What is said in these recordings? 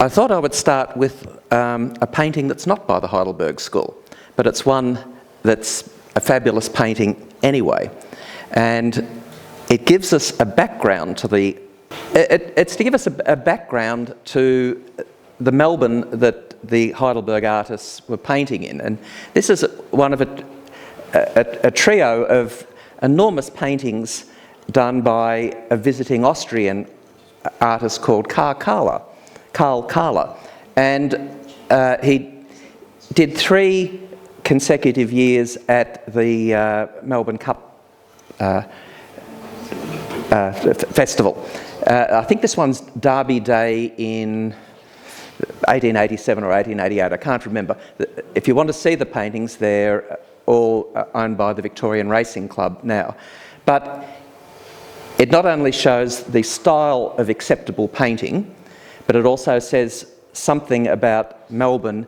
I thought I would start with a painting that's not by the Heidelberg School, but it's one that's a fabulous painting anyway. And it gives us a background to the... It's to give us a background to the Melbourne that the Heidelberg artists were painting in. And this is one of a trio of enormous paintings done by a visiting Austrian artist called Karl Kahler. And he did 3 consecutive years at the Melbourne Cup Festival. I think this one's Derby Day in 1887 or 1888, I can't remember. If you want to see the paintings, they're all owned by the Victorian Racing Club now. But it not only shows the style of acceptable painting, but it also says something about Melbourne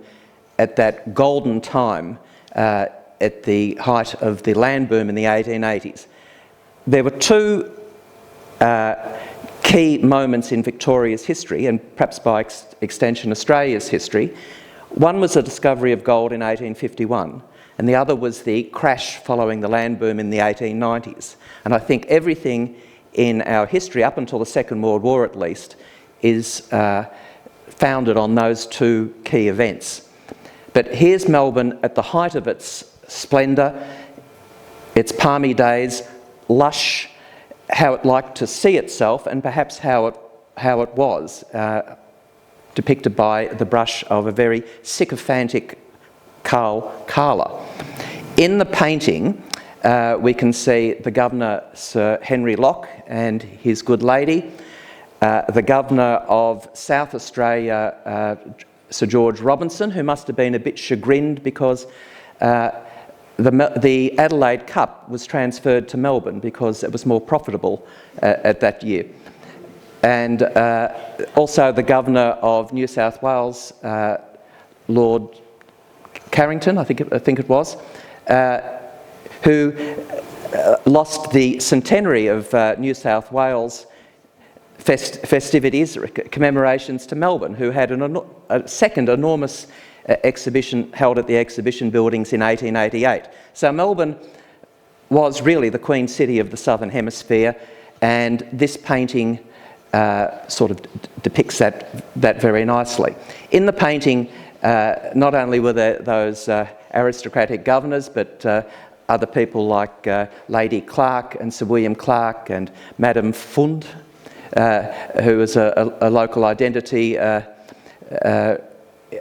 at that golden time at the height of the land boom in the 1880s. There were 2 key moments in Victoria's history, and perhaps by extension Australia's history. One was the discovery of gold in 1851, and the other was the crash following the land boom in the 1890s. And I think everything in our history, up until the Second World War at least, is founded on those 2 key events. But here's Melbourne at the height of its splendour, its palmy days, lush, how it liked to see itself, and perhaps how it was, depicted by the brush of a very sycophantic Karl Kahler. In the painting, we can see the Governor, Sir Henry Locke, and his good lady, the Governor of South Australia, Sir George Robinson, who must have been a bit chagrined because the Adelaide Cup was transferred to Melbourne because it was more profitable at that year. And also the Governor of New South Wales, Lord Carrington, I think it was, who lost the centenary of New South Wales festivities, commemorations to Melbourne, who had a second enormous exhibition held at the exhibition buildings in 1888. So Melbourne was really the Queen City of the Southern Hemisphere, and this painting sort of depicts that very nicely. In the painting, not only were there those aristocratic governors, but other people like Lady Clark and Sir William Clark and Madame Fund, who was a local identity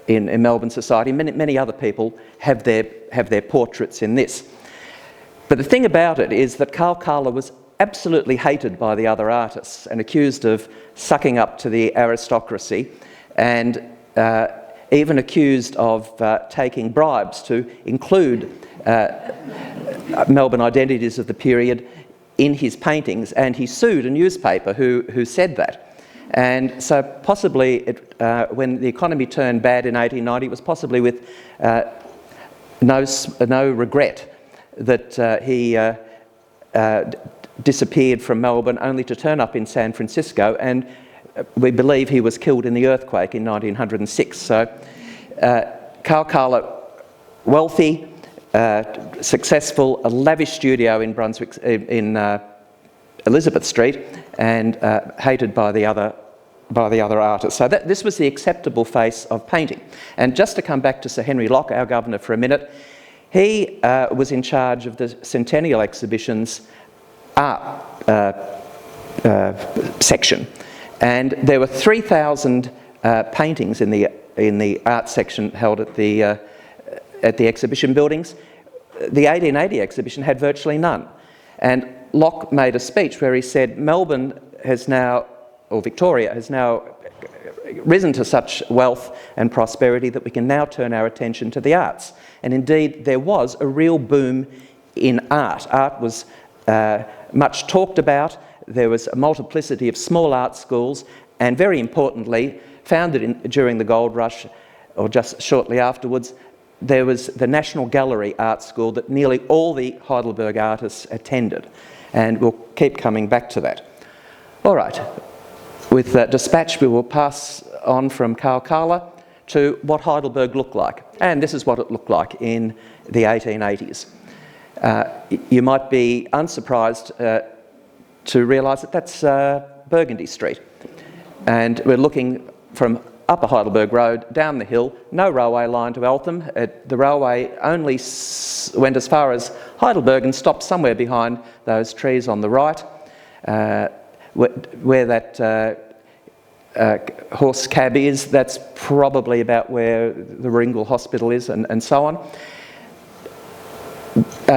in Melbourne society. Many other people have their portraits in this. But the thing about it is that Karl Kahler was absolutely hated by the other artists and accused of sucking up to the aristocracy, and even accused of taking bribes to include Melbourne identities of the period in his paintings, and he sued a newspaper who said that. And so possibly when the economy turned bad in 1890, it was possibly with no regret that he disappeared from Melbourne, only to turn up in San Francisco, and we believe he was killed in the earthquake in 1906. So Karl Kahler, wealthy, successful, a lavish studio in Brunswick, in Elizabeth Street, and hated by the other artists. So this was the acceptable face of painting. And just to come back to Sir Henry Locke, our governor, for a minute, he was in charge of the Centennial Exhibition's art section, and there were 3,000 paintings in the art section held at the exhibition buildings. The 1880 exhibition had virtually none, and Locke made a speech where he said Melbourne has now, or Victoria has now risen to such wealth and prosperity that we can now turn our attention to the arts. And indeed there was a real boom in art. Art was much talked about. There was a multiplicity of small art schools, and very importantly, founded during the gold rush or just shortly afterwards, there was the National Gallery Art School that nearly all the Heidelberg artists attended, and we'll keep coming back to that. All right, with dispatch we will pass on from Kalkala to what Heidelberg looked like. And this is what it looked like in the 1880s. You might be unsurprised to realise that that's Burgundy Street. And we're looking from Upper Heidelberg Road down the hill, no railway line to Eltham. The railway only went as far as Heidelberg and stopped somewhere behind those trees on the right, where that horse cab is. That's probably about where the Ringle Hospital is, and so on.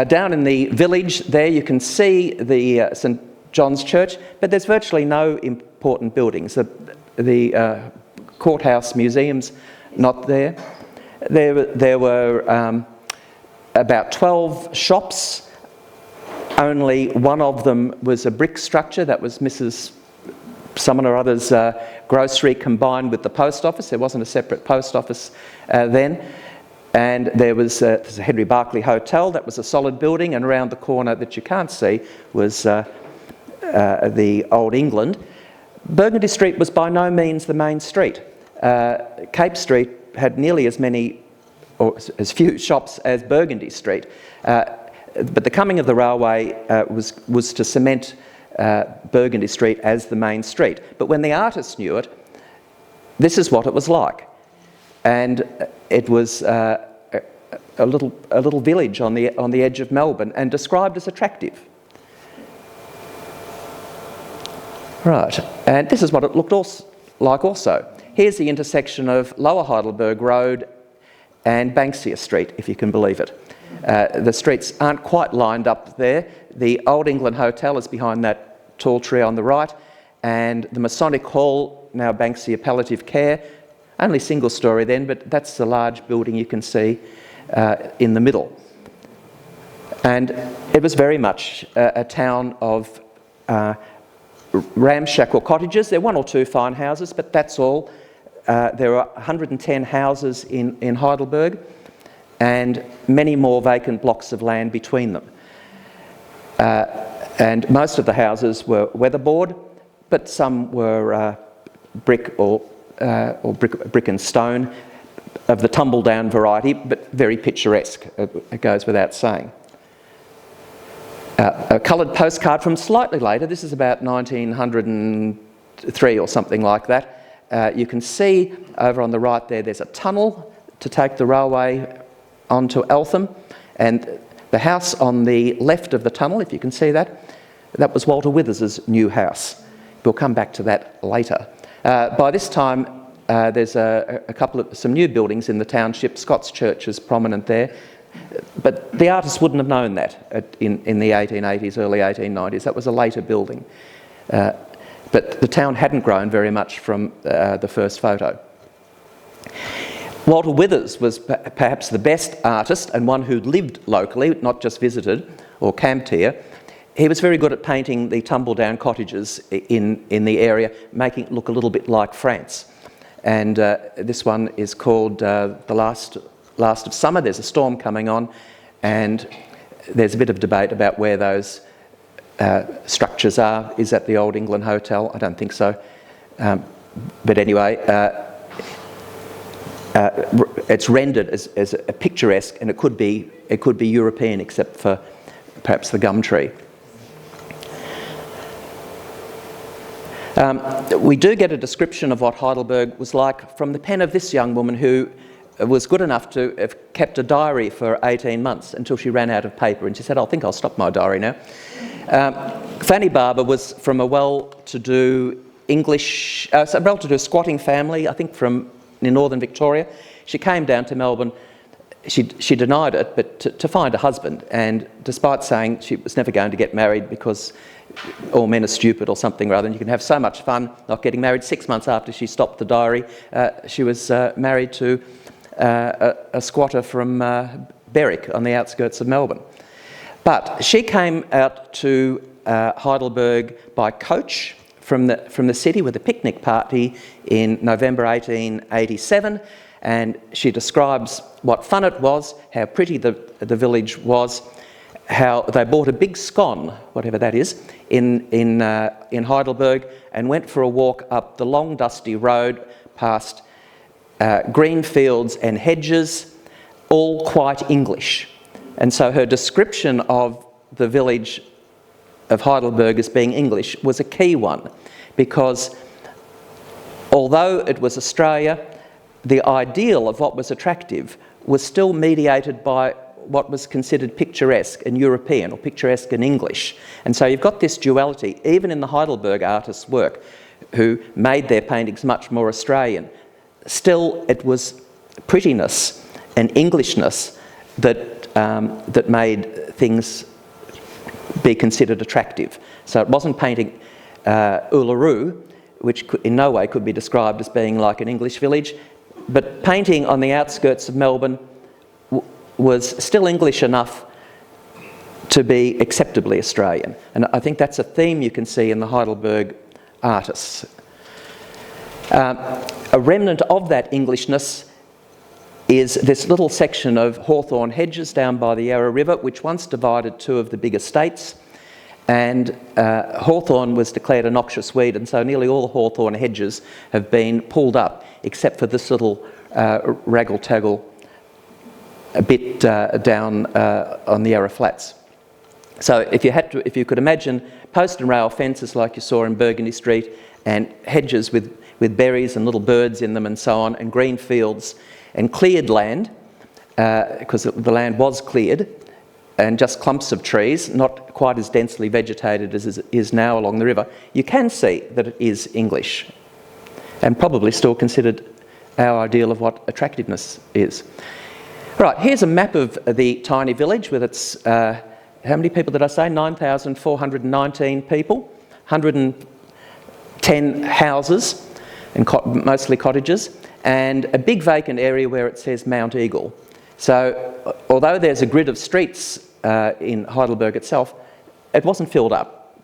Down in the village there you can see the St John's Church, but there's virtually no important buildings. The courthouse museum's not there. There were about 12 shops. Only one of them was a brick structure. That was Mrs. someone or other's grocery combined with the post office. There wasn't a separate post office then. And there's a Henry Barclay Hotel. That was a solid building, and around the corner that you can't see was the Old England. Burgundy Street was by no means the main street. Cape Street had nearly as many, or as few shops as Burgundy Street. But the coming of the railway was to cement Burgundy Street as the main street. But when the artists knew it, this is what it was like. And it was a little village on the edge of Melbourne, and described as attractive. Right, and this is what it looked like also. Here's the intersection of Lower Heidelberg Road and Banksia Street, if you can believe it. The streets aren't quite lined up there. The Old England Hotel is behind that tall tree on the right, and the Masonic Hall, now Banksia Palliative Care, only single story then, but that's the large building you can see in the middle. And it was very much a town of ramshackle cottages. There are one or two fine houses, but that's all. There are 110 houses in Heidelberg, and many more vacant blocks of land between them. And most of the houses were weatherboard, but some were brick or brick and stone of the tumble-down variety, but very picturesque, it goes without saying. A coloured postcard from slightly later, this is about 1903 or something like that. You can see over on the right there's a tunnel to take the railway onto Eltham, and the house on the left of the tunnel, if you can see that was Walter Withers's new house. We'll come back to that later. By this time, there's some new buildings in the township. Scots Church is prominent there, but the artists wouldn't have known that in the 1880s, early 1890s. That was a later building. But the town hadn't grown very much from the first photo. Walter Withers was perhaps the best artist, and one who'd lived locally, not just visited or camped here. He was very good at painting the tumble-down cottages in the area, making it look a little bit like France. And this one is called The Last of Summer. There's a storm coming on, and there's a bit of debate about where those structures are. Is that the Old England Hotel? I don't think so. But anyway, it's rendered as a picturesque, and it could be European, except for perhaps the gum tree. We do get a description of what Heidelberg was like from the pen of this young woman who was good enough to have kept a diary for 18 months until she ran out of paper, and she said, I think I'll stop my diary now. Fanny Barber was from a well-to-do squatting family, I think from in northern Victoria. She came down to Melbourne. She denied it, but to find a husband, and despite saying she was never going to get married because all men are stupid or something rather, and you can have so much fun not getting married. 6 months after she stopped the diary, she was married to a squatter from Berwick on the outskirts of Melbourne. But she came out to Heidelberg by coach from the city with a picnic party in November 1887, and she describes what fun it was, how pretty the village was, how they bought a big scone, whatever that is, in Heidelberg, and went for a walk up the long dusty road past green fields and hedges, all quite English. And so her description of the village of Heidelberg as being English was a key one, because although it was Australia, the ideal of what was attractive was still mediated by what was considered picturesque and European, or picturesque and English. And so you've got this duality, even in the Heidelberg artists' work, who made their paintings much more Australian. Still, it was prettiness and Englishness that made things be considered attractive. So it wasn't painting Uluru, which in no way could be described as being like an English village, but painting on the outskirts of Melbourne was still English enough to be acceptably Australian. And I think that's a theme you can see in the Heidelberg artists. A remnant of that Englishness is this little section of hawthorn hedges down by the Yarra River, which once divided two of the big estates. And hawthorn was declared a noxious weed, and so nearly all the hawthorn hedges have been pulled up, except for this little raggle-taggle a bit down on the Yarra Flats. So if you could imagine post and rail fences like you saw in Burgundy Street, and hedges with berries and little birds in them and so on, and green fields and cleared land, because the land was cleared, and just clumps of trees, not quite as densely vegetated as it is now along the river, you can see that it is English, and probably still considered our ideal of what attractiveness is. Right, here's a map of the tiny village with its, how many people did I say? 9,419 people, 110 houses, and mostly cottages, and a big vacant area where it says Mount Eagle. So, although there's a grid of streets in Heidelberg itself, it wasn't filled up.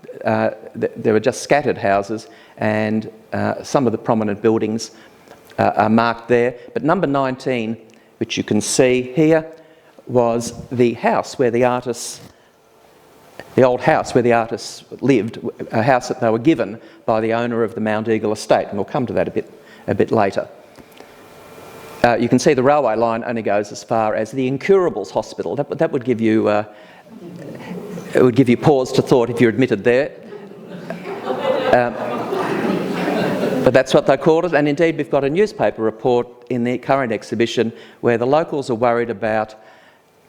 There were just scattered houses, and some of the prominent buildings are marked there. But number 19, which you can see here, was the house where the artists, the old house where the artists lived, a house that they were given by the owner of the Mount Eagle estate, and we'll come to that a bit later. You can see the railway line only goes as far as the Incurables Hospital. That would give you it would give you pause to thought if you're admitted there. But that's what they called it, and indeed we've got a newspaper report in the current exhibition where the locals are worried about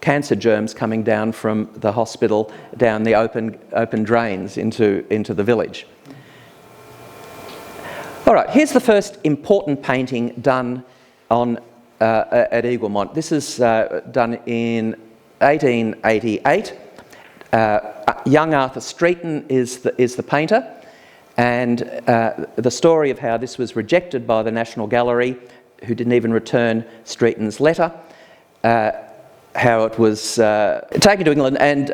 cancer germs coming down from the hospital down the open drains into the village. All right, here's the first important painting done at Eaglemont. This is done in 1888. Young Arthur Streeton is the painter, and the story of how this was rejected by the National Gallery, who didn't even return Streeton's letter, how it was taken to England and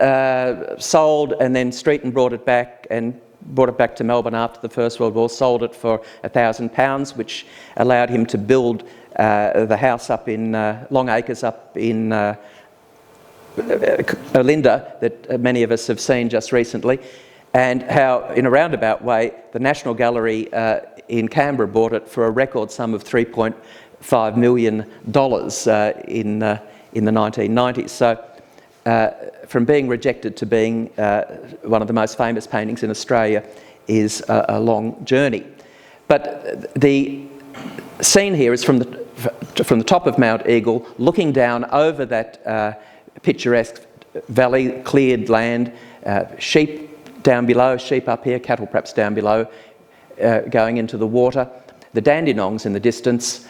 sold, and then Streeton brought it back to Melbourne after the First World War, sold it for £1,000, which allowed him to build the house up in Long Acres up in Olinda that many of us have seen just recently, and how in a roundabout way the National Gallery in Canberra bought it for a record sum of $3.5 million in the 1990s. So from being rejected to being one of the most famous paintings in Australia is a long journey. But the scene here is from the top of Mount Eagle, looking down over that picturesque valley, cleared land, sheep down below, sheep up here, cattle perhaps down below, going into the water, the dandenongs in the distance,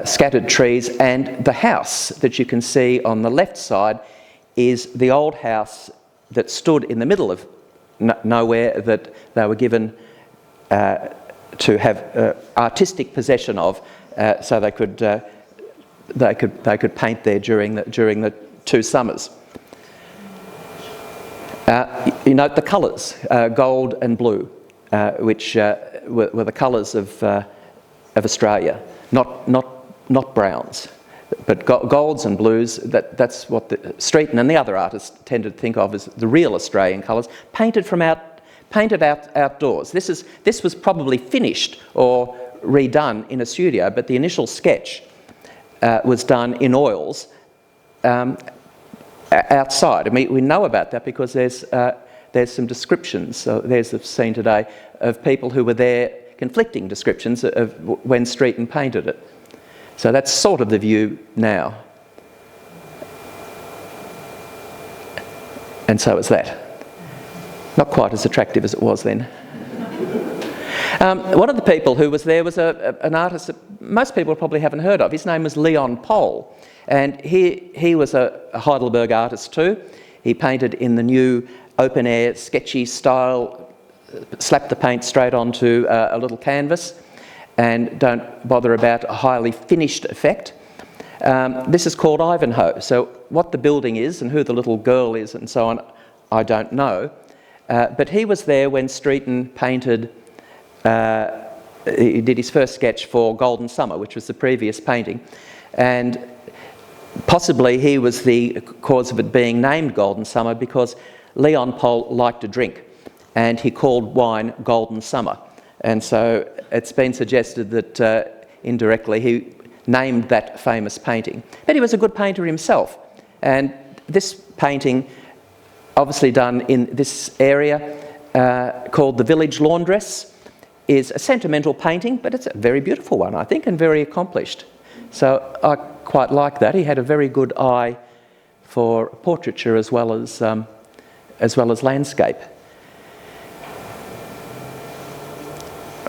scattered trees, and the house that you can see on the left side is the old house that stood in the middle of nowhere that they were given to have artistic possession of, so they could paint there during the 2 summers. You note the colours, gold and blue, which were the colours of Australia, not browns, but golds and blues. That's what Streeton and the other artists tended to think of as the real Australian colours, painted outdoors. This was probably finished or redone in a studio, but the initial sketch was done in oils outside. I mean, we know about that because there's some descriptions, so there's a scene today, of people who were there, conflicting descriptions of when Streeton painted it. So that's sort of the view now. And so is that. Not quite as attractive as it was then. One of the people who was there was an artist that most people probably haven't heard of. His name was Leon Pohl, and he was a Heidelberg artist too. He painted in the new open-air, sketchy style, slapped the paint straight onto a little canvas and don't bother about a highly finished effect. This is called Ivanhoe. So what the building is and who the little girl is and so on, I don't know. But he was there when Streeton painted, he did his first sketch for Golden Summer, which was the previous painting. And possibly he was the cause of it being named Golden Summer because Leon Pohl liked to drink and he called wine Golden Summer. And so it's been suggested that indirectly he named that famous painting. But he was a good painter himself. And this painting, obviously done in this area called the Village Laundress, is a sentimental painting, but it's a very beautiful one, I think, and very accomplished. So I quite like that. He had a very good eye for portraiture as well as landscape.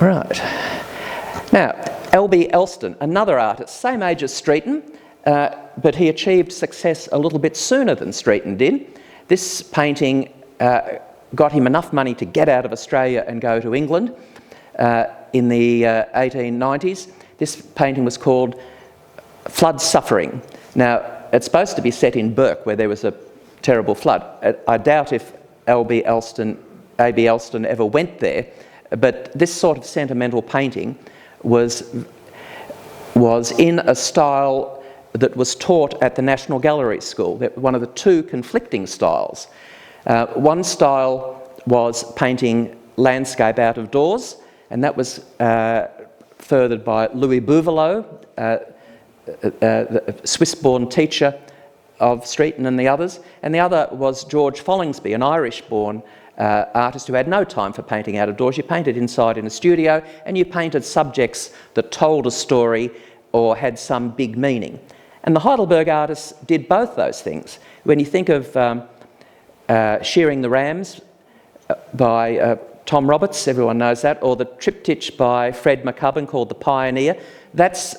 Right. Now, L.B. Elston, another artist, same age as Streeton, but he achieved success a little bit sooner than Streeton did. This painting got him enough money to get out of Australia and go to England in the 1890s. This painting was called Flood Suffering. Now, it's supposed to be set in Burke, where there was a terrible flood. I doubt if A.B. Elston ever went there, but this sort of sentimental painting was in a style that was taught at the National Gallery School. One of the two conflicting styles. One style was painting landscape out of doors, and that was furthered by Louis Bouvelot, the Swiss-born teacher of Streeton and the others. And the other was George Follingsby, an Irish-born artist who had no time for painting out of doors. You painted inside in a studio, and you painted subjects that told a story or had some big meaning. And the Heidelberg artists did both those things. When you think of Shearing the Rams by Tom Roberts, everyone knows that, or the triptych by Fred McCubbin called The Pioneer, that's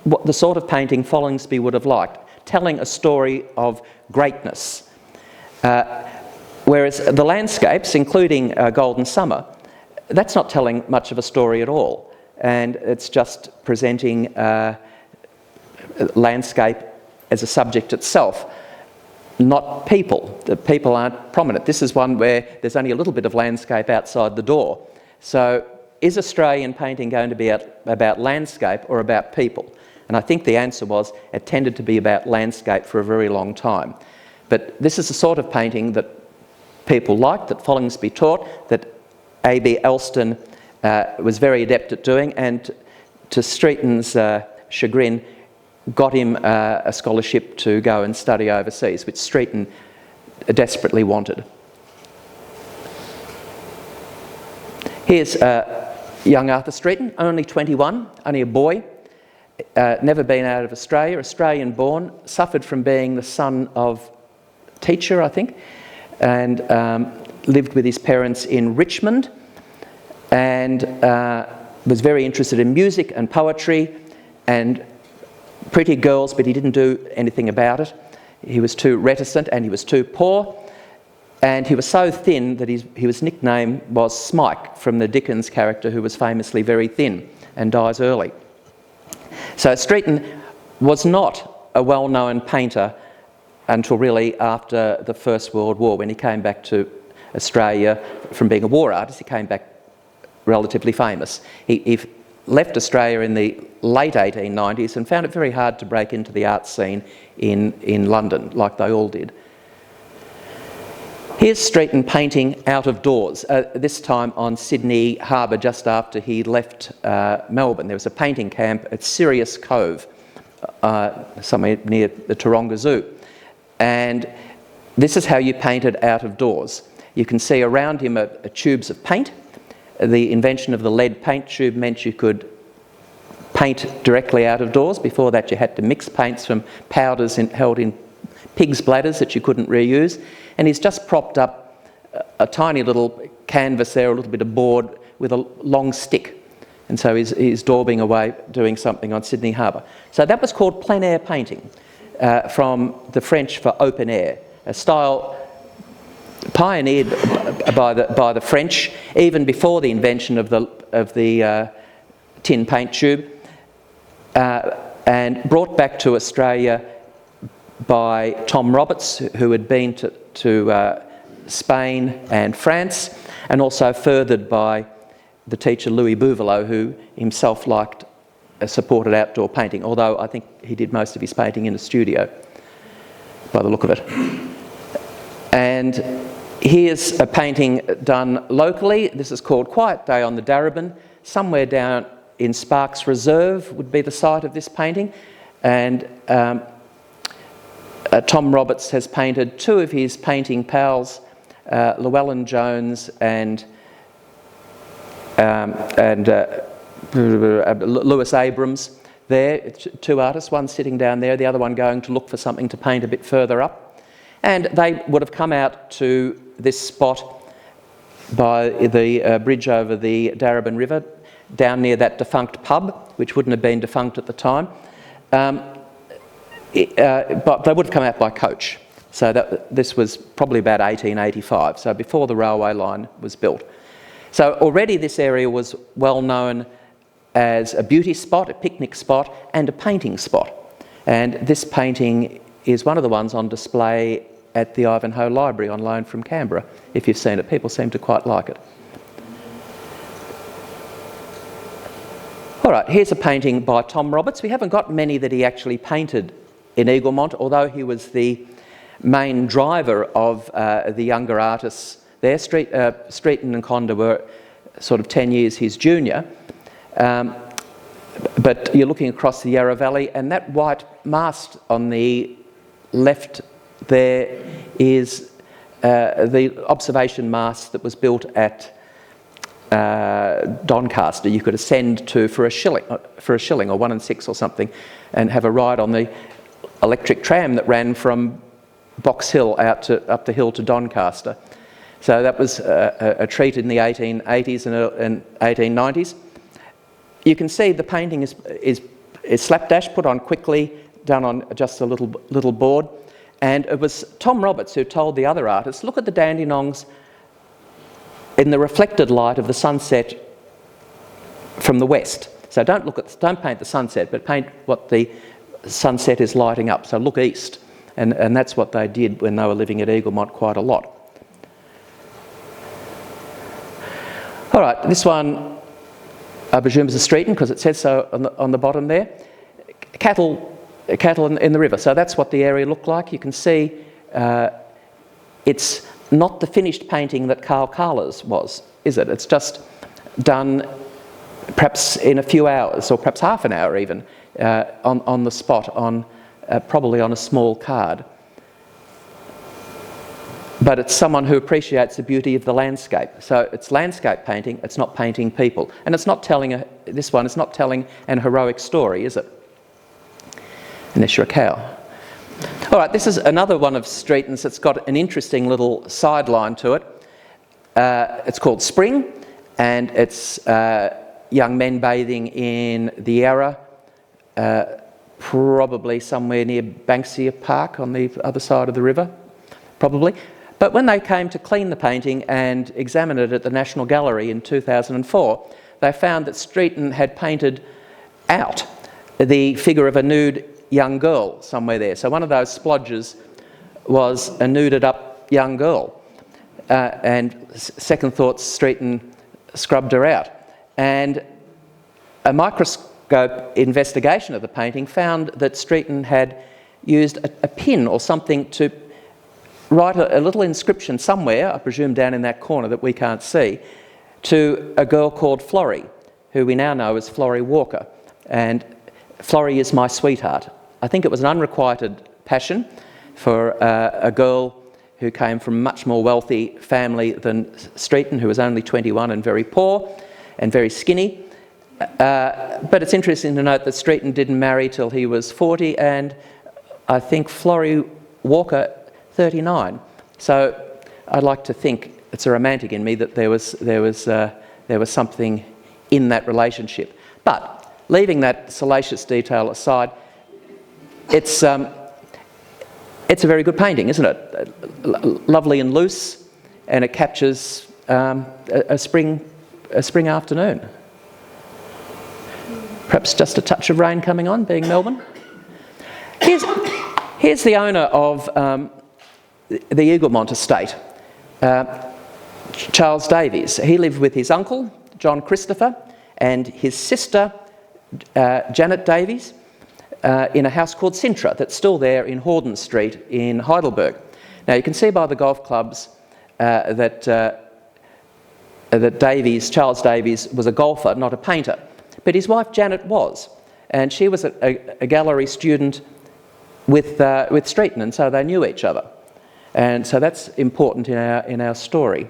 what the sort of painting Follingsby would have liked, telling a story of greatness. Whereas the landscapes, including Golden Summer, that's not telling much of a story at all. And it's just presenting landscape as a subject itself, not people. The people aren't prominent. This is one where there's only a little bit of landscape outside the door. So is Australian painting going to be about landscape or about people? And I think the answer was it tended to be about landscape for a very long time. But this is the sort of painting that people liked, that Follingsby taught, that A.B. Elston was very adept at doing, and to Streeton's chagrin, got him a scholarship to go and study overseas, which Streeton desperately wanted. Here's young Arthur Streeton, only 21, only a boy, never been out of Australia, Australian born, suffered from being the son of a teacher, I think, and lived with his parents in Richmond, and was very interested in music and poetry and pretty girls, but he didn't do anything about it. He was too reticent and he was too poor, and he was so thin that his nickname was Smike, from the Dickens character who was famously very thin and dies early. So Streeton was not a well-known painter until really after the First World War. When he came back to Australia from being a war artist, he came back relatively famous. He left Australia in the late 1890s and found it very hard to break into the art scene in London, like they all did. Here's Streeton painting out of doors, this time on Sydney Harbour just after he left Melbourne. There was a painting camp at Sirius Cove, somewhere near the Taronga Zoo. And this is how you painted out of doors. You can see around him are tubes of paint. The invention of the lead paint tube meant you could paint directly out of doors. Before that you had to mix paints from powders held in pig's bladders that you couldn't reuse. And he's just propped up a tiny little canvas there, a little bit of board with a long stick. And so he's daubing away doing something on Sydney Harbour. So that was called plein air painting, from the French for open air, a style pioneered by the French even before the invention of the tin paint tube, and brought back to Australia by Tom Roberts, who had been to Spain and France, and also furthered by the teacher Louis Bouvelot, who himself liked supported outdoor painting, although I think he did most of his painting in a studio, by the look of it. And here's a painting done locally. This is called Quiet Day on the Darebin. Somewhere down in Sparks Reserve would be the site of this painting. And Tom Roberts has painted two of his painting pals, Llewellyn Jones and Lewis Abrams there, two artists, one sitting down there, the other one going to look for something to paint a bit further up. And they would have come out to this spot by the bridge over the Darebin River, down near that defunct pub, which wouldn't have been defunct at the time. But they would have come out by coach. So this was probably about 1885, so before the railway line was built. So already this area was well known as a beauty spot, a picnic spot, and a painting spot. And this painting is one of the ones on display at the Ivanhoe Library on loan from Canberra. If you've seen it, people seem to quite like it. All right, here's a painting by Tom Roberts. We haven't got many that he actually painted in Eaglemont, although he was the main driver of the younger artists there. Streeton and Conda were sort of 10 years his junior. But you're looking across the Yarra Valley, and that white mast on the left there is the observation mast that was built at Doncaster. You could ascend to for a shilling or 1 and 6 or something, and have a ride on the electric tram that ran from Box Hill up the hill to Doncaster. So that was a treat in the 1880s and 1890s. You can see the painting is slapdash, put on quickly, done on just a little board. And it was Tom Roberts who told the other artists, look at the Dandenongs in the reflected light of the sunset from the west. So don't paint the sunset, but paint what the sunset is lighting up. So look east. And that's what they did when they were living at Eaglemont quite a lot. All right, this one I presume is a Streeton because it says so on the bottom there. Cattle in the river. So that's what the area looked like. You can see it's not the finished painting that Carl Kahler's was, is it? It's just done perhaps in a few hours, or perhaps half an hour even, on the spot, probably on a small card. But it's someone who appreciates the beauty of the landscape. So it's landscape painting, it's not painting people. And it's not telling, this one is not telling an heroic story, is it? Unless you're a cow. All right, this is another one of Streeton's that's got an interesting little sideline to it. It's called Spring, and it's young men bathing in the Yarra, probably somewhere near Banksia Park on the other side of the river, probably. But when they came to clean the painting and examine it at the National Gallery in 2004, they found that Streeton had painted out the figure of a nude young girl somewhere there. So one of those splodges was a nuded up young girl. And second thoughts, Streeton scrubbed her out. And a microscope investigation of the painting found that Streeton had used a pin or something to write a little inscription somewhere, I presume down in that corner that we can't see, to a girl called Florrie, who we now know as Florrie Walker. And Florrie is my sweetheart. I think it was an unrequited passion for a girl who came from a much more wealthy family than Streeton, who was only 21 and very poor and very skinny. But it's interesting to note that Streeton didn't marry till he was 40, and I think Florrie Walker 39. So I'd like to think, it's a romantic in me, that there was something in that relationship. But leaving that salacious detail aside, it's a very good painting, isn't it? Lovely and loose, and it captures a spring afternoon. Perhaps just a touch of rain coming on, being Melbourne. Here's the owner of the Eaglemont estate, Charles Davies. He lived with his uncle, John Christopher, and his sister, Janet Davies, in a house called Sintra that's still there in Horden Street in Heidelberg. Now you can see by the golf clubs that Charles Davies was a golfer, not a painter. But his wife Janet was, and she was a gallery student with Streeton, and so they knew each other. And so that's important in our story.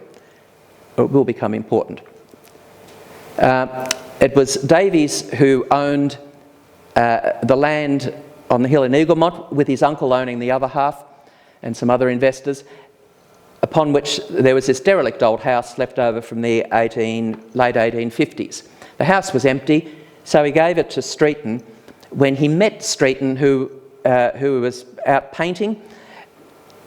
It will become important. It was Davies who owned the land on the hill in Eaglemont, with his uncle owning the other half and some other investors, upon which there was this derelict old house left over from the late 1850s. The house was empty, so he gave it to Streeton when he met Streeton, who was out painting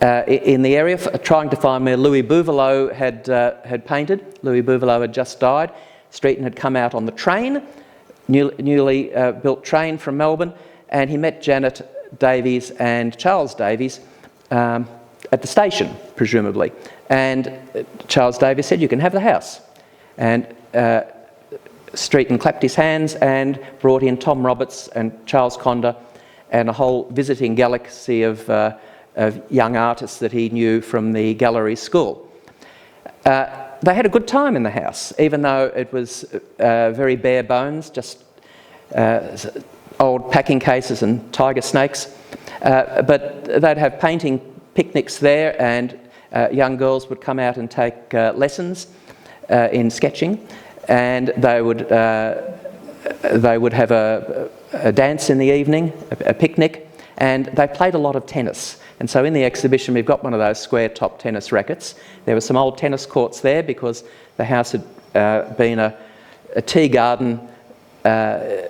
in the area, trying to find where Louis Bouvalot had painted. Louis Bouvalot had just died. Streeton had come out on the train, newly built train from Melbourne, and he met Janet Davies and Charles Davies at the station, presumably. And Charles Davies said, "You can have the house." And Streeton clapped his hands and brought in Tom Roberts and Charles Conder and a whole visiting galaxy of young artists that he knew from the gallery school. They had a good time in the house, even though it was very bare bones, just old packing cases and tiger snakes. But they'd have painting picnics there, and young girls would come out and take lessons in sketching, and they would have a dance in the evening, a picnic, and they played a lot of tennis. And so in the exhibition we've got one of those square top tennis rackets. There were some old tennis courts there because the house had been a tea garden for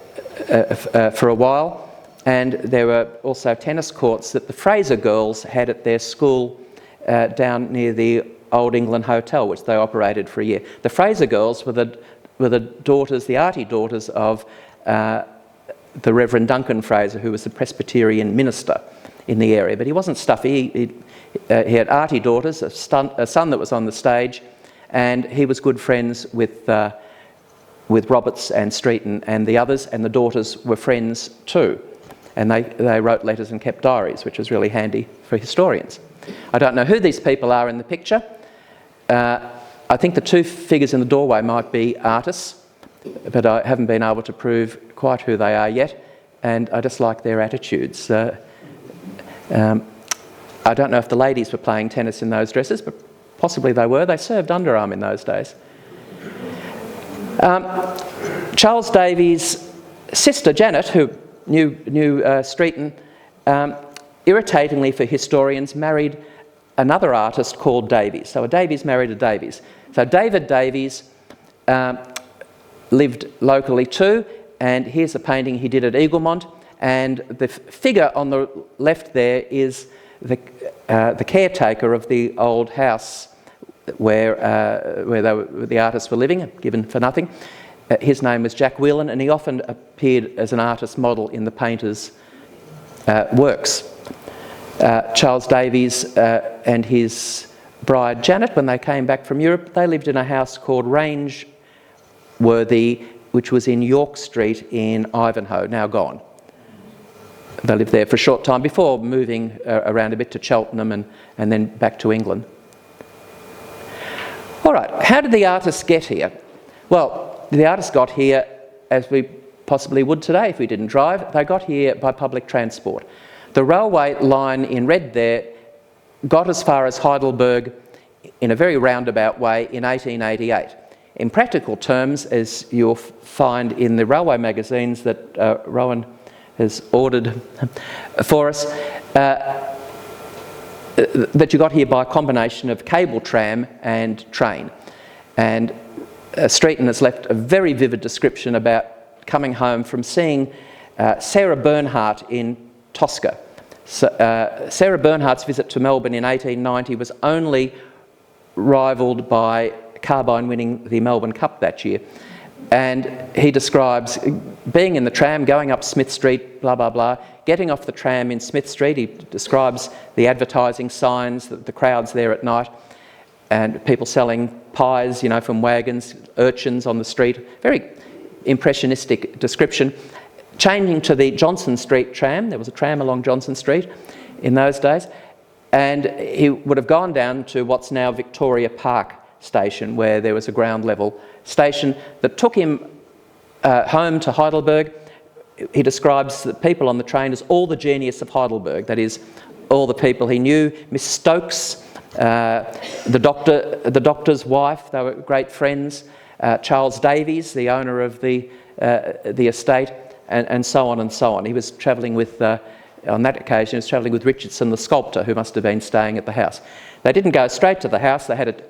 a while, and there were also tennis courts that the Fraser girls had at their school down near the Old England Hotel, which they operated for a year. The Fraser girls were the daughters, the arty daughters of the Reverend Duncan Fraser, who was the Presbyterian minister in the area. But he wasn't stuffy. He had arty daughters, a son that was on the stage, and he was good friends with Roberts and Streeton and the others, and the daughters were friends too. And they wrote letters and kept diaries, which was really handy for historians. I don't know who these people are in the picture. I think the two figures in the doorway might be artists, but I haven't been able to prove quite who they are yet, and I just like their attitudes. I don't know if the ladies were playing tennis in those dresses, but possibly they were. They served underarm in those days. Charles Davies' sister Janet, who knew Streeton, irritatingly for historians, married another artist called Davies. So a Davies married a Davies. So David Davies lived locally too, and here's a painting he did at Eaglemont, and the figure on the left there is the caretaker of the old house where the artists were living, given for nothing. His name was Jack Whelan, and he often appeared as an artist model in the painter's works. Charles Davies and his bride Janet, when they came back from Europe, they lived in a house called Rangeworthy, which was in York Street in Ivanhoe, now gone. they lived there for a short time before moving around a bit to Cheltenham and then back to England. All right, how did the artists get here? Well, the artists got here as we possibly would today if we didn't drive. They got here by public transport. The railway line in red there got as far as Heidelberg in a very roundabout way in 1888. In practical terms, as you'll find in the railway magazines that Rowan has ordered for us, that you got here by a combination of cable tram and train. And Streeton has left a very vivid description about coming home from seeing Sarah Bernhardt in Tosca. So, Sarah Bernhardt's visit to Melbourne in 1890 was only rivalled by Carbine winning the Melbourne Cup that year. And he describes being in the tram, going up Smith Street, blah, blah, blah, getting off the tram in Smith Street. He describes the advertising signs, the crowds there at night, and people selling pies, you know, from wagons, urchins on the street. Very impressionistic description. Changing to the Johnson Street tram. There was a tram along Johnson Street in those days. And he would have gone down to what's now Victoria Park Station, where there was a ground level station that took him home to Heidelberg. He describes the people on the train as all the genius of Heidelberg, that is, all the people he knew. Miss Stokes, the doctor's wife, they were great friends. Charles Davies, the owner of the estate, and so on and so on. He was travelling with, on that occasion, he was travelling with Richardson the sculptor, who must have been staying at the house. They didn't go straight to the house. They had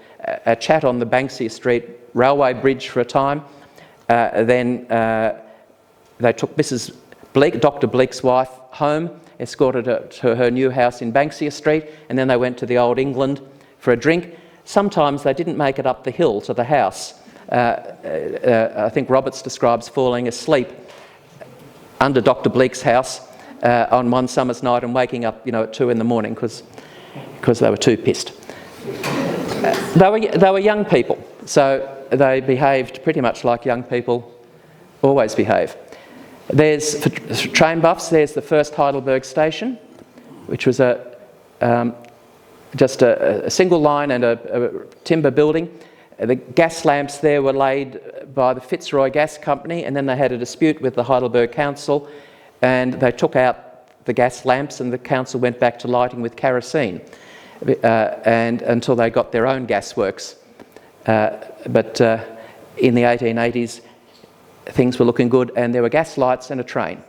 a chat on the Banksia Street railway bridge for a time. Then they took Mrs. Bleek, Dr. Bleek's wife, home, escorted her to her new house in Banksia Street, and then they went to the Old England for a drink. Sometimes they didn't make it up the hill to the house. I think Roberts describes falling asleep under Dr. Bleek's house on one summer's night and waking up, you know, at 2 in the morning because they were too pissed. They were young people, so they behaved pretty much like young people always behave. There's, for train buffs, there's the first Heidelberg station, which was just a single line and a timber building. The gas lamps there were laid by the Fitzroy Gas Company, and then they had a dispute with the Heidelberg Council, and they took out the gas lamps, and the council went back to lighting with kerosene, and until they got their own gasworks. But in the 1880s, things were looking good, and there were gas lights and a train.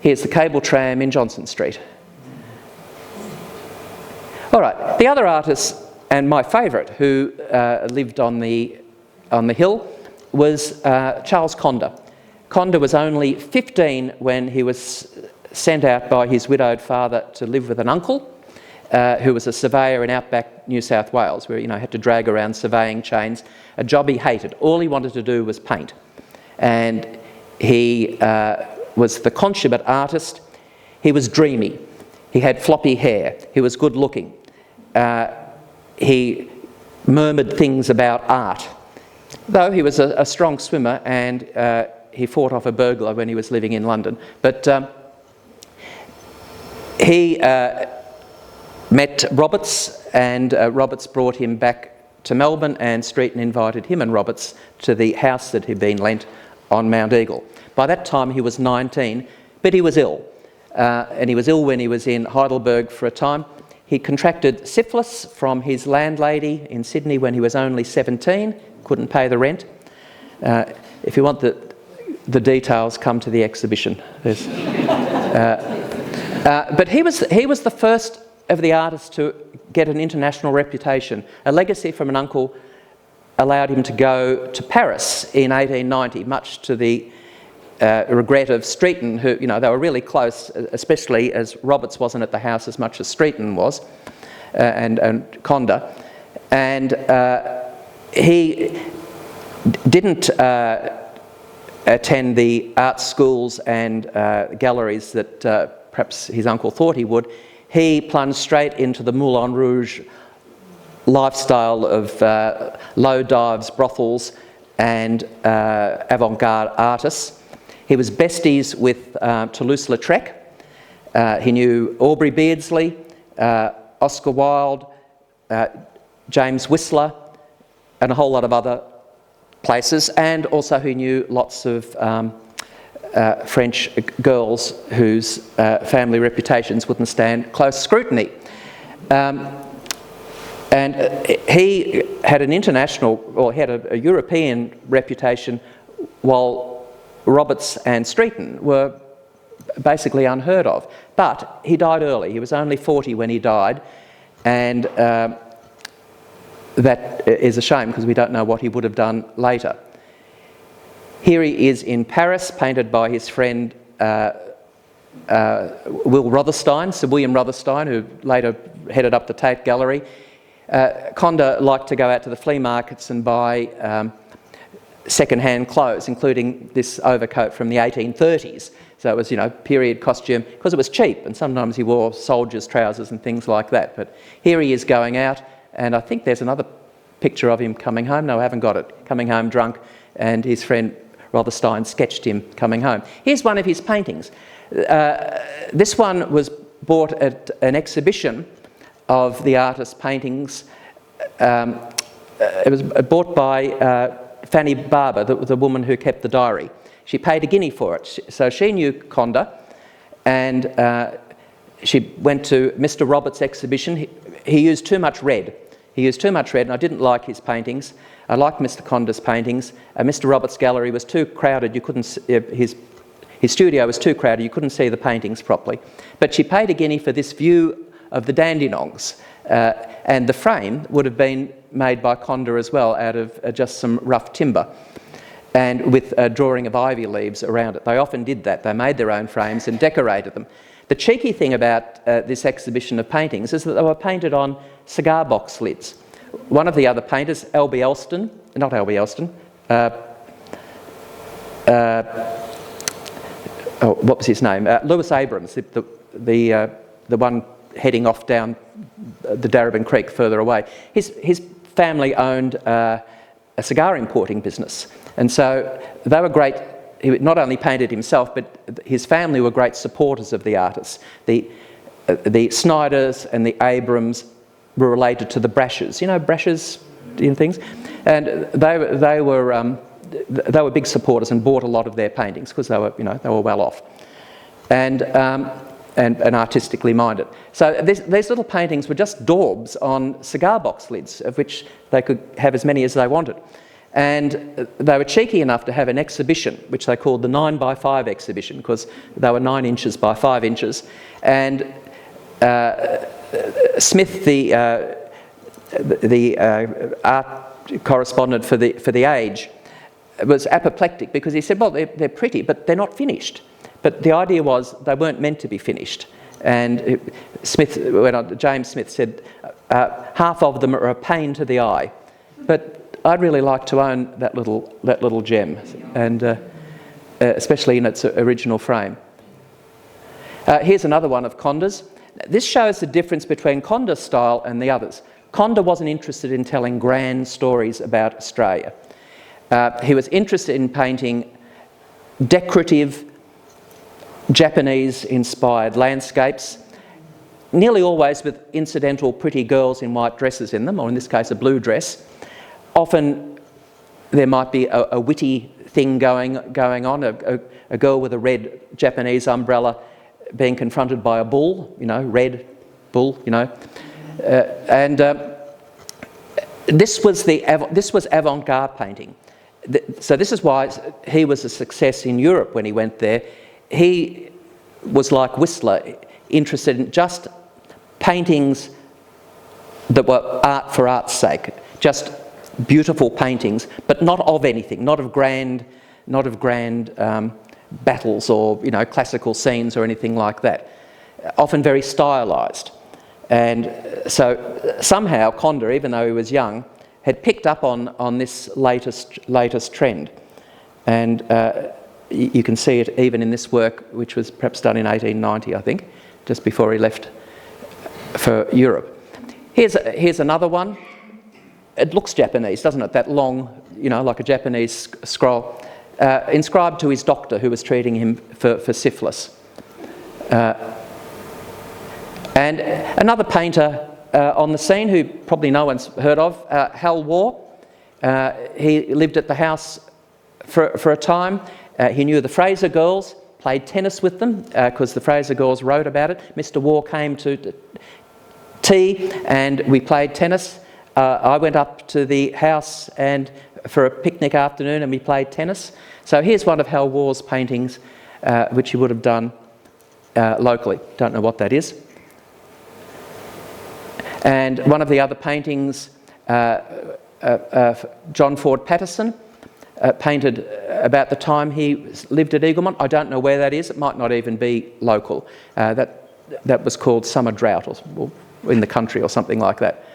Here's the cable tram in Johnson Street. All right, the other artists, and my favourite, who lived on the hill, was Charles Conder. Conder was only 15 when he was sent out by his widowed father to live with an uncle, who was a surveyor in outback New South Wales, where, you know, had to drag around surveying chains, a job he hated. All he wanted to do was paint. And he was the consummate artist. He was dreamy. He had floppy hair. He was good looking. He murmured things about art, though he was a strong swimmer, and he fought off a burglar when he was living in London. But he met Roberts, and Roberts brought him back to Melbourne, and Streeton invited him and Roberts to the house that had been lent on Mount Eagle. By that time he was 19, but he was ill. And he was ill when he was in Heidelberg for a time. He contracted syphilis from his landlady in Sydney when he was only 17, couldn't pay the rent. If you want the details, come to the exhibition. But he was the first of the artists to get an international reputation. A legacy from an uncle allowed him to go to Paris in 1890, much to the regret of Streeton, who, you know, they were really close, especially as Roberts wasn't at the house as much as Streeton was, and Conder. And he didn't attend the art schools and galleries that perhaps his uncle thought he would. He plunged straight into the Moulin Rouge lifestyle of low dives, brothels, and avant-garde artists. He was besties with Toulouse-Lautrec, He knew Aubrey Beardsley, Oscar Wilde, James Whistler, and a whole lot of other places, and also he knew lots of French girls whose family reputations wouldn't stand close scrutiny. And he had an international, or he had a European reputation, while Roberts and Streeton were basically unheard of. But he died early. He was only 40 when he died, and that is a shame because we don't know what he would have done later. Here he is in Paris, painted by his friend Will Rotherstein, Sir William Rotherstein, who later headed up the Tate Gallery. Conda liked to go out to the flea markets and buy second-hand clothes, including this overcoat from the 1830s. So it was, you know, period costume, because it was cheap, and sometimes he wore soldiers' trousers and things like that. But here he is going out, and I think there's another picture of him coming home. No, I haven't got it. Coming home drunk, and his friend Rotherstein sketched him coming home. Here's one of his paintings. This one was bought at an exhibition of the artist's paintings. It was bought by Fanny Barber, the woman who kept the diary. She paid £1 for it. So she knew Conda, and she went to Mr. Roberts' exhibition. He used too much red. He used too much red, and I didn't like his paintings. I liked Mr. Conda's paintings. Mr. Roberts' gallery was too crowded. You couldn't. His studio was too crowded. You couldn't see the paintings properly. But she paid £1 for this view of the Dandenongs, and the frame would have been made by Conda as well, out of just some rough timber, and with a drawing of ivy leaves around it. They often did that. They made their own frames and decorated them. The cheeky thing about this exhibition of paintings is that they were painted on cigar box lids. One of the other painters, Albie Elston, not Albie Elston, what was his name? Lewis Abrams, the one heading off down the Darebin Creek further away. His family owned a cigar importing business, and so they were great. He not only painted himself, but his family were great supporters of the artists. The Snyders and the Abrams were related to the Brashes. You know, Brashes in things, and they were big supporters and bought a lot of their paintings because they were well off, and artistically minded. So these little paintings were just daubs on cigar box lids, of which they could have as many as they wanted. And they were cheeky enough to have an exhibition, which they called the 9x5 exhibition, because they were 9 inches by 5 inches. And Smith, the art correspondent for the Age, was apoplectic because he said, well, they're pretty, but they're not finished. But the idea was they weren't meant to be finished. And James Smith said, half of them are a pain to the eye. But I'd really like to own that little gem, and especially in its original frame. Here's another one of Conda's. This shows the difference between Conda's style and the others. Conda wasn't interested in telling grand stories about Australia. He was interested in painting decorative, Japanese-inspired landscapes, nearly always with incidental pretty girls in white dresses in them, or in this case a blue dress. Often there might be a witty thing going on, a girl with a red Japanese umbrella being confronted by a bull, red bull, and this was avant-garde painting. So this is why he was a success in Europe when he went there. He was like Whistler, interested in just paintings that were art for art's sake, just beautiful paintings, but not of anything, not of grand battles or classical scenes or anything like that. Often very stylised, and so somehow Conda, even though he was young, had picked up on this latest trend, and you can see it even in this work, which was perhaps done in 1890, I think, just before he left for Europe. Here's another one. It looks Japanese, doesn't it? That long, like a Japanese scroll, inscribed to his doctor who was treating him for syphilis. And another painter on the scene who probably no one's heard of, Hal Waugh. He lived at the house for a time. He knew the Fraser girls, played tennis with them because the Fraser girls wrote about it. Mr. Waugh came to tea and we played tennis. I went up to the house and for a picnic afternoon and we played tennis. So here's one of Hal Waugh's paintings which he would have done locally. Don't know what that is. And one of the other paintings, John Ford Patterson, painted about the time he lived at Eaglemont. I don't know where that is. It might not even be local. That was called Summer Drought, or in the country or something like that.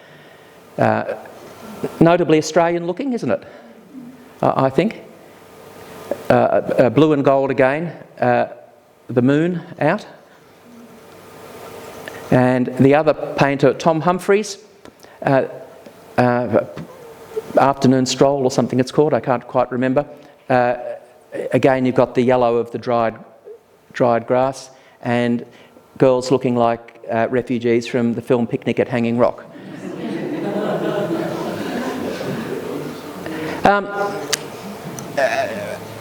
Notably Australian looking, isn't it? I think. Blue and gold again, the moon out. And the other painter, Tom Humphreys, Afternoon Stroll or something it's called, I can't quite remember. Again, you've got the yellow of the dried grass and girls looking like refugees from the film Picnic at Hanging Rock.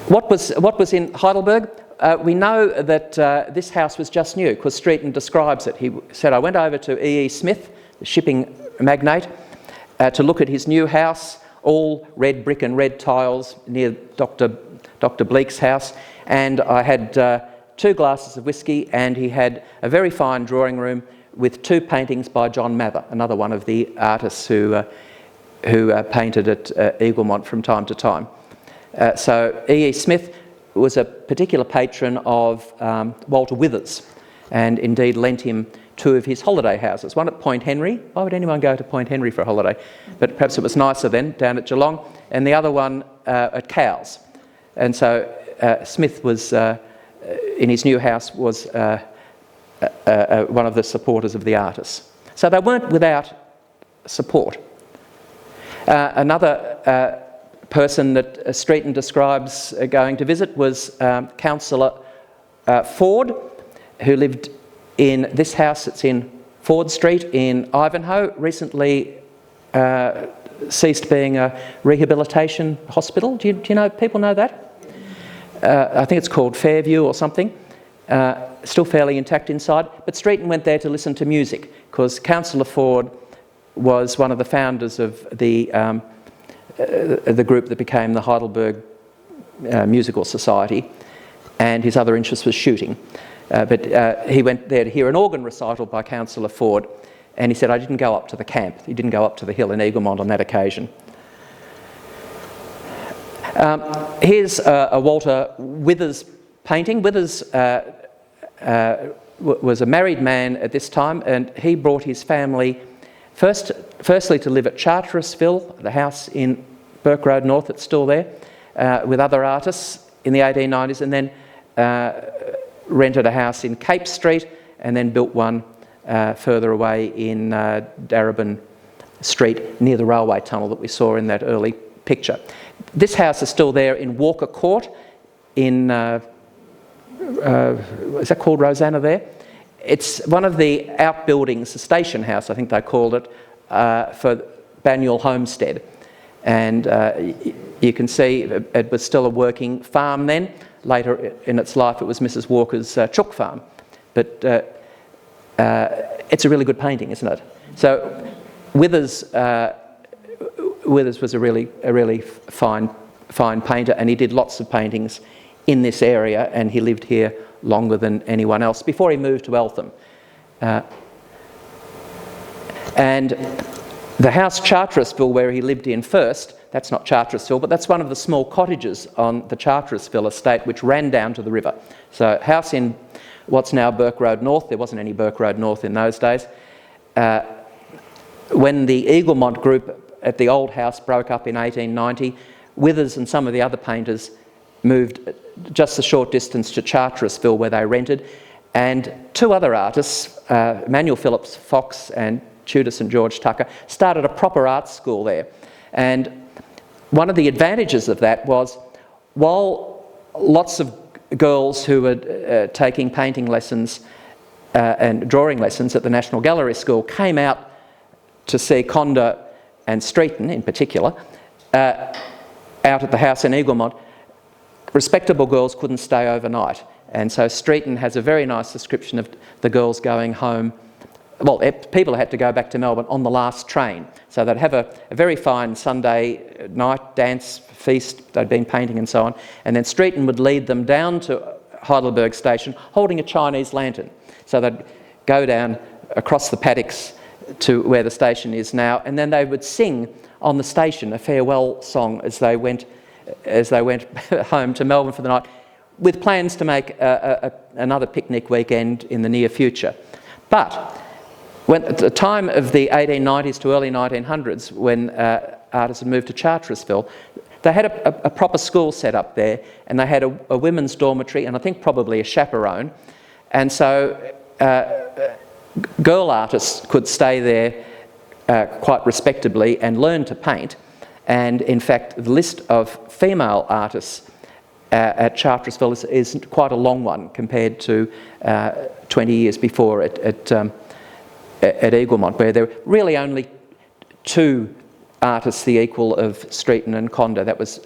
What was in Heidelberg? We know that this house was just new because Streeton describes it. He said, I went over to E.E. Smith, the shipping magnate, to look at his new house, all red brick and red tiles near Dr. Bleek's house, and I had 2 glasses of whiskey, and he had a very fine drawing room with 2 paintings by John Mather, another one of the artists who painted at Eaglemont from time to time. So E.E. Smith was a particular patron of Walter Withers, and indeed lent him 2 of his holiday houses, one at Point Henry. Why would anyone go to Point Henry for a holiday? But perhaps it was nicer then, down at Geelong, and the other one at Cowes. And so Smith was, in his new house, was one of the supporters of the artists. So they weren't without support. Another person that Streeton describes going to visit was Councillor Ford, who lived in this house that's in Ford Street in Ivanhoe, recently ceased being a rehabilitation hospital. Do you know, people know that? I think it's called Fairview or something. Still fairly intact inside. But Streeton went there to listen to music because Councillor Ford was one of the founders of the group that became the Heidelberg Musical Society, and his other interest was shooting. But he went there to hear an organ recital by Councillor Ford, and he said, I didn't go up to the camp. He didn't go up to the hill in Eaglemont on that occasion. Here's a Walter Withers painting. Withers was a married man at this time, and he brought his family firstly to live at Charterisville, the house in Burke Road North that's still there, with other artists in the 1890s, and then rented a house in Cape Street and then built one further away in Darebin Street near the railway tunnel that we saw in that early picture. This house is still there in Walker Court in, is that called Rosanna there? It's one of the outbuildings, the station house I think they called it, for Banyule Homestead. And you can see it was still a working farm then. Later in its life it was Mrs. Walker's chook farm. But it's a really good painting, isn't it? So Withers was a really fine painter, and he did lots of paintings in this area, and he lived here longer than anyone else before he moved to Eltham. And the house Charterisville, where he lived in first, that's not Charterisville, but that's one of the small cottages on the Charterisville estate which ran down to the river. So house in what's now Burke Road North, there wasn't any Burke Road North in those days. When the Eaglemont group at the old house broke up in 1890, Withers and some of the other painters moved just a short distance to Charterisville where they rented, and 2 other artists, Manuel Phillips Fox and Tudor St George Tucker, started a proper art school there. And one of the advantages of that was, while lots of girls who were taking painting lessons and drawing lessons at the National Gallery School came out to see Conda and Streeton in particular out at the house in Eaglemont, respectable girls couldn't stay overnight. And so Streeton has a very nice description of the girls going home. Well, people had to go back to Melbourne on the last train. So they'd have a very fine Sunday night dance, feast, they'd been painting and so on. And then Streeton would lead them down to Heidelberg Station holding a Chinese lantern. So they'd go down across the paddocks to where the station is now, and then they would sing on the station a farewell song as they went home to Melbourne for the night, with plans to make another picnic weekend in the near future. But at the time of the 1890s to early 1900s, when artists had moved to Charterisville, they had a proper school set up there, and they had a women's dormitory and I think probably a chaperone. And so girl artists could stay there quite respectably and learn to paint. And in fact, the list of female artists at Charterisville is quite a long one compared to 20 years before at Eaglemont, where there were really only 2 artists the equal of Streeton and Conda. That was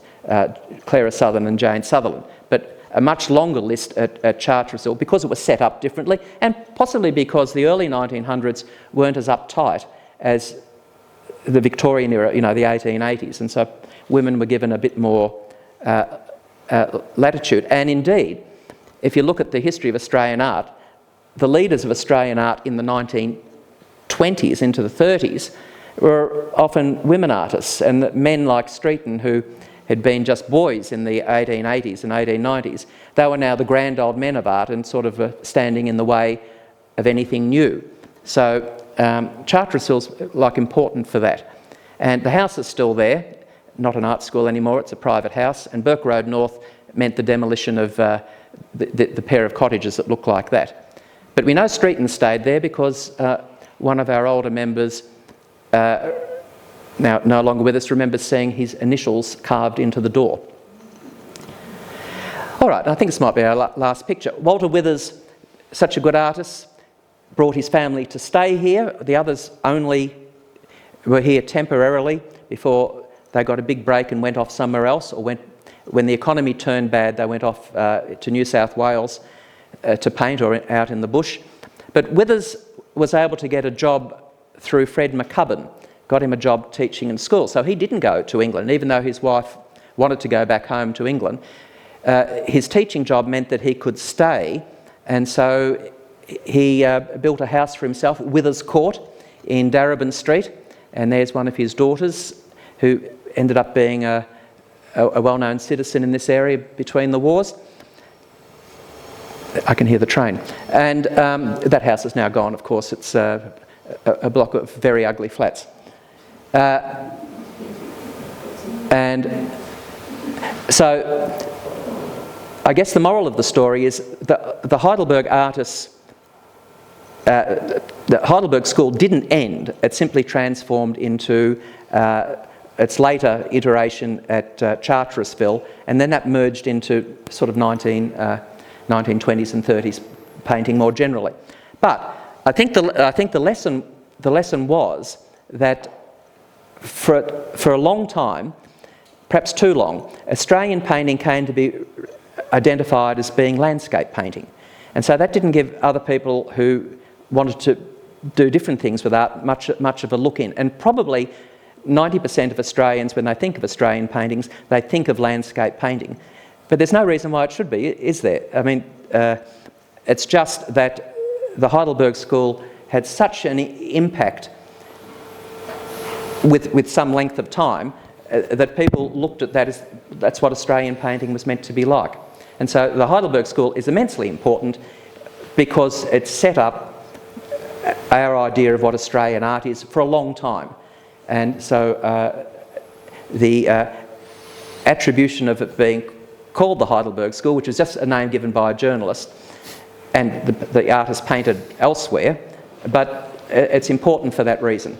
Clara Southern and Jane Sutherland. But a much longer list at Charterisville because it was set up differently, and possibly because the early 1900s weren't as uptight as the Victorian era, you know, the 1880s, and so women were given a bit more latitude. And indeed, if you look at the history of Australian art, the leaders of Australian art in the 1920s into the 30s were often women artists, and men like Streeton, who had been just boys in the 1880s and 1890s, they were now the grand old men of art and sort of standing in the way of anything new. So Charterisville's important for that. And the house is still there, not an art school anymore, it's a private house, and Burke Road North meant the demolition of the pair of cottages that look like that. But we know Streeton stayed there because one of our older members, now no longer with us, remembers seeing his initials carved into the door. All right, I think this might be our last picture. Walter Withers, such a good artist, brought his family to stay here. The others only were here temporarily before they got a big break and went off somewhere else, or when the economy turned bad, they went off to New South Wales to paint or out in the bush. But Withers was able to get a job through Fred McCubbin, got him a job teaching in school. So he didn't go to England, even though his wife wanted to go back home to England. His teaching job meant that he could stay, and so he built a house for himself, Withers Court, in Darebin Street, and there's one of his daughters who ended up being a well-known citizen in this area between the wars. I can hear the train. And that house is now gone, of course. It's a block of very ugly flats. And so I guess the moral of the story is that the Heidelberg artists, the Heidelberg School didn't end, it simply transformed into its later iteration at Charterisville, and then that merged into sort of 1920s and 30s painting more generally. But I think the lesson was that for a long time, perhaps too long, Australian painting came to be identified as being landscape painting. And so that didn't give other people who wanted to do different things with art much of a look in. And probably 90% of Australians, when they think of Australian paintings, they think of landscape painting. But there's no reason why it should be, is there? I mean, it's just that the Heidelberg School had such an impact with some length of time that people looked at that as that's what Australian painting was meant to be like. And so the Heidelberg School is immensely important because it set up our idea of what Australian art is for a long time. And so the attribution of it being called the Heidelberg School, which is just a name given by a journalist, and the artist painted elsewhere, but it's important for that reason.